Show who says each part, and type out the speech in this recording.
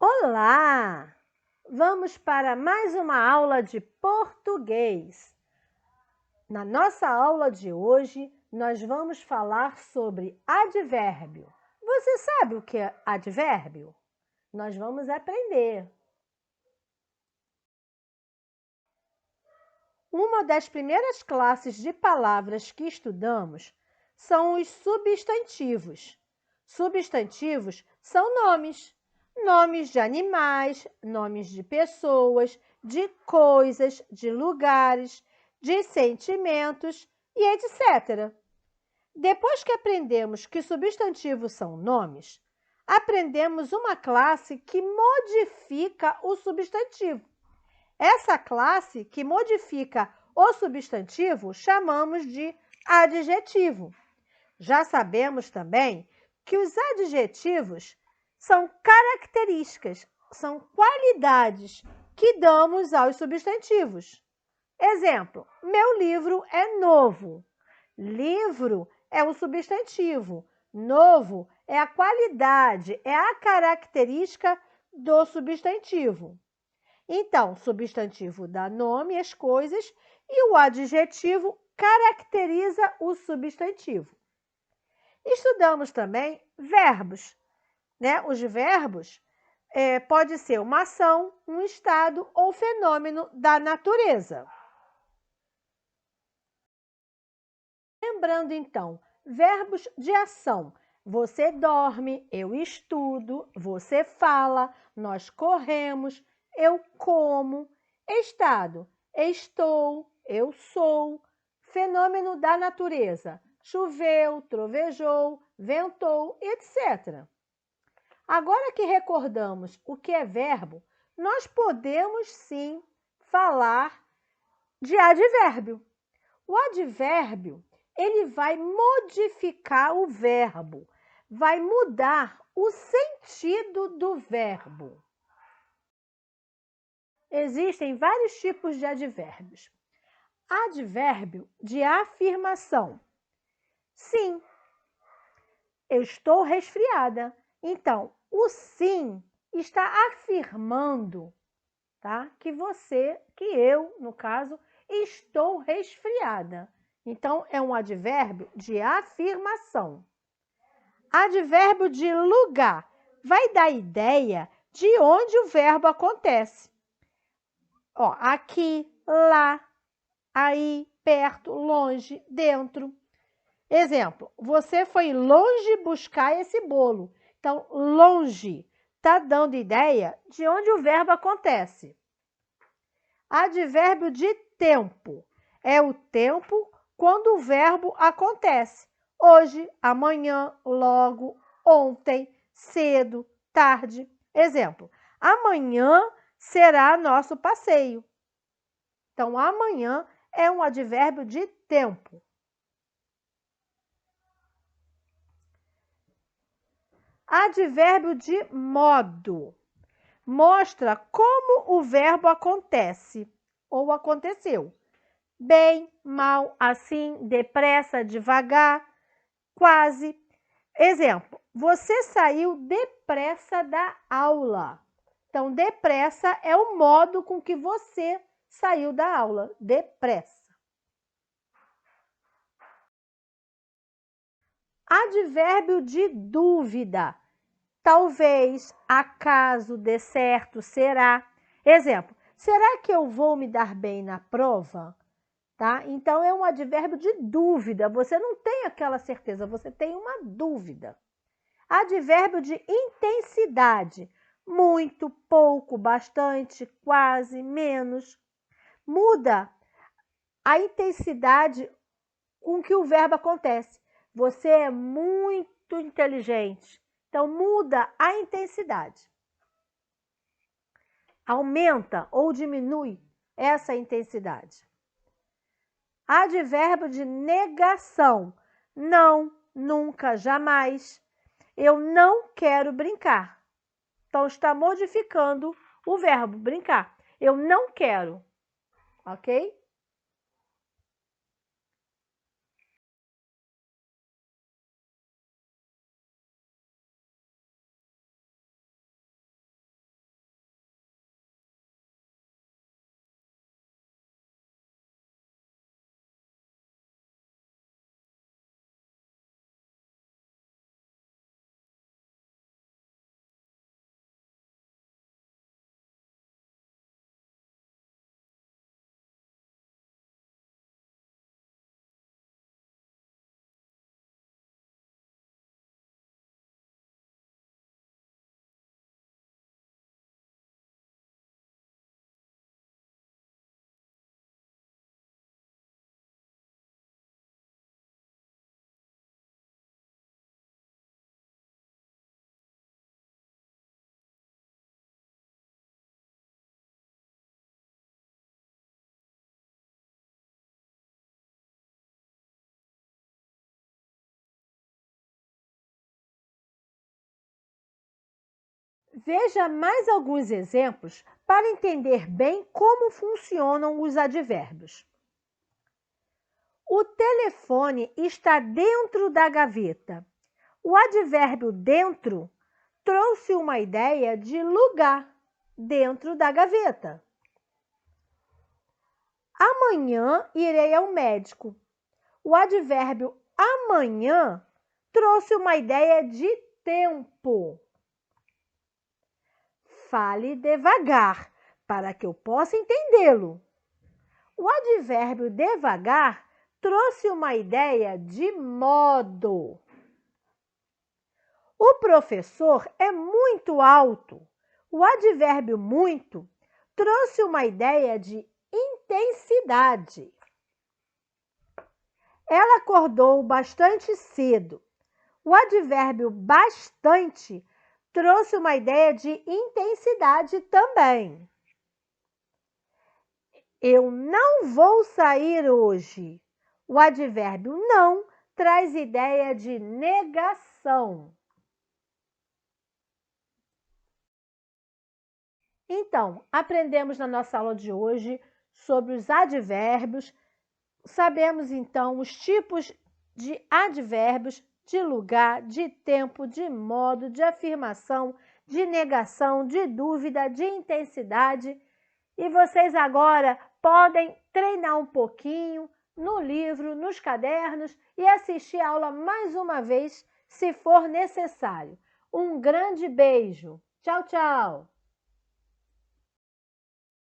Speaker 1: Olá! Vamos para mais uma aula de português. Na nossa aula de hoje, nós vamos falar sobre advérbio. Você sabe o que é advérbio? Nós vamos aprender. Uma das primeiras classes de palavras que estudamos são os substantivos. Substantivos são nomes. Nomes de animais, nomes de pessoas, de coisas, de lugares, de sentimentos e etc. Depois que aprendemos que substantivos são nomes, aprendemos uma classe que modifica o substantivo. Essa classe que modifica o substantivo chamamos de adjetivo. Já sabemos também que os adjetivos são características, são qualidades que damos aos substantivos. Exemplo, meu livro é novo. Livro é o substantivo. Novo é a qualidade, é a característica do substantivo. Então, substantivo dá nome às coisas e o adjetivo caracteriza o substantivo. Estudamos também verbos, né? Os verbos pode ser uma ação, um estado ou fenômeno da natureza. Lembrando então, verbos de ação. Você dorme, eu estudo, você fala, nós corremos, eu como. Estado, estou, eu sou. Fenômeno da natureza, choveu, trovejou, ventou, etc. Agora que recordamos o que é verbo, nós podemos sim falar de advérbio. O advérbio, ele vai modificar o verbo, vai mudar o sentido do verbo. Existem vários tipos de advérbios. Advérbio de afirmação. Sim, eu estou resfriada. Então, o sim está afirmando, tá? Que eu, no caso, estou resfriada. Então, é um advérbio de afirmação. Advérbio de lugar vai dar ideia de onde o verbo acontece. Ó, aqui, lá, aí, perto, longe, dentro. Exemplo, você foi longe buscar esse bolo. Então, longe está dando ideia de onde o verbo acontece. Advérbio de tempo é o tempo quando o verbo acontece. Hoje, amanhã, logo, ontem, cedo, tarde. Exemplo, amanhã será nosso passeio. Então, amanhã é um advérbio de tempo. Advérbio de modo. Mostra como o verbo acontece ou aconteceu. Bem, mal, assim, depressa, devagar, quase. Exemplo, você saiu depressa da aula. Então, depressa é o modo com que você saiu da aula, depressa. Advérbio de dúvida. Talvez, acaso, dê certo, será. Exemplo, será que eu vou me dar bem na prova? Tá? Então, é um advérbio de dúvida. Você não tem aquela certeza, você tem uma dúvida. Advérbio de intensidade. Muito, pouco, bastante, quase, menos. Muda a intensidade com que o verbo acontece. Você é muito inteligente. Então, muda a intensidade. Aumenta ou diminui essa intensidade. Advérbio de negação. Não, nunca, jamais. Eu não quero brincar. Então, está modificando o verbo brincar. Eu não quero. Ok? Veja mais alguns exemplos para entender bem como funcionam os advérbios. O telefone está dentro da gaveta. O advérbio dentro trouxe uma ideia de lugar dentro da gaveta. Amanhã irei ao médico. O advérbio amanhã trouxe uma ideia de tempo. Fale devagar, para que eu possa entendê-lo. O advérbio devagar trouxe uma ideia de modo. O professor é muito alto. O advérbio muito trouxe uma ideia de intensidade. Ela acordou bastante cedo. O advérbio bastante trouxe uma ideia de intensidade também. Eu não vou sair hoje. O advérbio não traz ideia de negação. Então, aprendemos na nossa aula de hoje sobre os advérbios. Sabemos, então, os tipos de advérbios de lugar, de tempo, de modo, de afirmação, de negação, de dúvida, de intensidade. E vocês agora podem treinar um pouquinho no livro, nos cadernos e assistir a aula mais uma vez, se for necessário. Um grande beijo. Tchau, tchau!